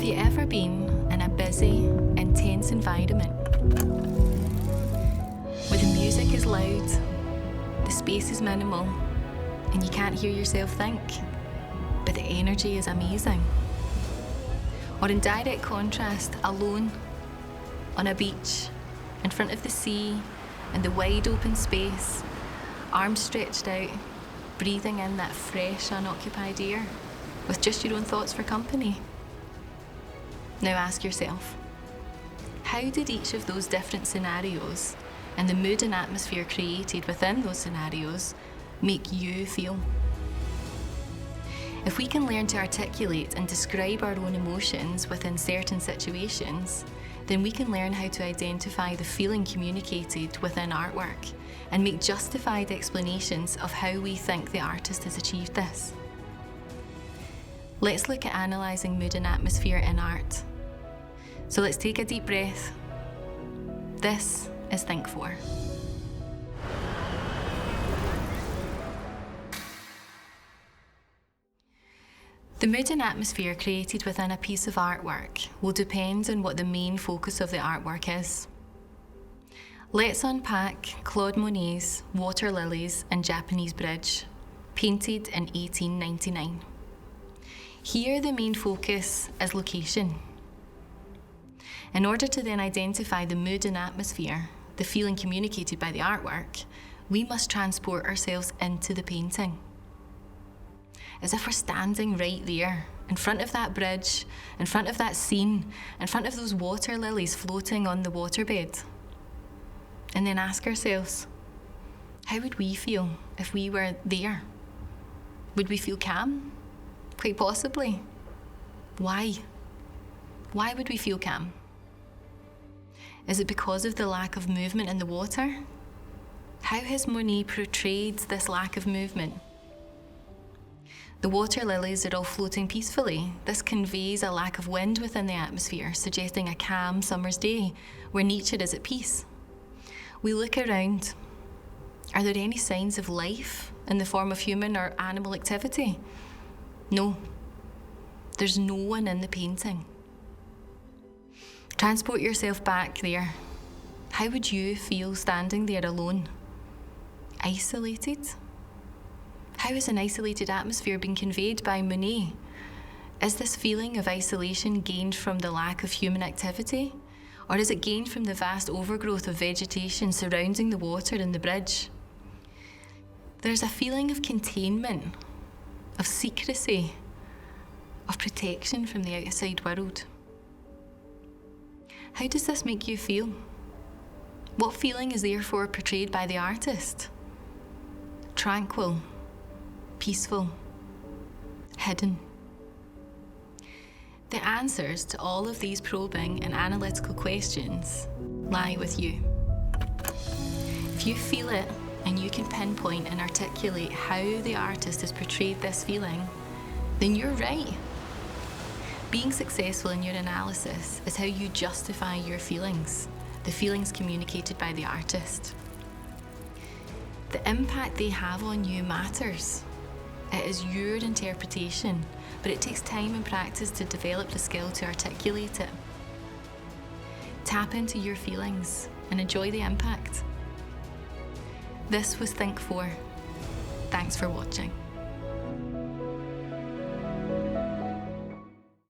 Have you ever been in a busy, intense environment where the music is loud, the space is minimal, and you can't hear yourself think, but the energy is amazing? Or in direct contrast, alone, on a beach, in front of the sea, in the wide open space, arms stretched out, breathing in that fresh, unoccupied air, with just your own thoughts for company? Now ask yourself, how did each of those different scenarios and the mood and atmosphere created within those scenarios make you feel? If we can learn to articulate and describe our own emotions within certain situations, then we can learn how to identify the feeling communicated within artwork and make justified explanations of how we think the artist has achieved this. Let's look at analysing mood and atmosphere in art. So let's take a deep breath. This is Think 4. The mood and atmosphere created within a piece of artwork will depend on what the main focus of the artwork is. Let's unpack Claude Monet's Water Lilies and Japanese Bridge, painted in 1899. Here the main focus is location. In order to then identify the mood and atmosphere, the feeling communicated by the artwork, we must transport ourselves into the painting. As if we're standing right there, in front of that bridge, in front of that scene, in front of those water lilies floating on the waterbed. And then ask ourselves, how would we feel if we were there? Would we feel calm? Quite possibly. Why? Why would we feel calm? Is it because of the lack of movement in the water? How has Monet portrayed this lack of movement? The water lilies are all floating peacefully. This conveys a lack of wind within the atmosphere, suggesting a calm summer's day where nature is at peace. We look around. Are there any signs of life in the form of human or animal activity? No. There's no one in the painting. Transport yourself back there. How would you feel standing there alone? Isolated? How has an isolated atmosphere been conveyed by Monet? Is this feeling of isolation gained from the lack of human activity? Or is it gained from the vast overgrowth of vegetation surrounding the water and the bridge? There's a feeling of containment, of secrecy, of protection from the outside world. How does this make you feel? What feeling is therefore portrayed by the artist? Tranquil, peaceful, hidden. The answers to all of these probing and analytical questions lie with you. If you feel it and you can pinpoint and articulate how the artist has portrayed this feeling, then you're right. Being successful in your analysis is how you justify your feelings, the feelings communicated by the artist. The impact they have on you matters. It is your interpretation, but it takes time and practice to develop the skill to articulate it. Tap into your feelings and enjoy the impact. This was Think 4. Thanks for watching.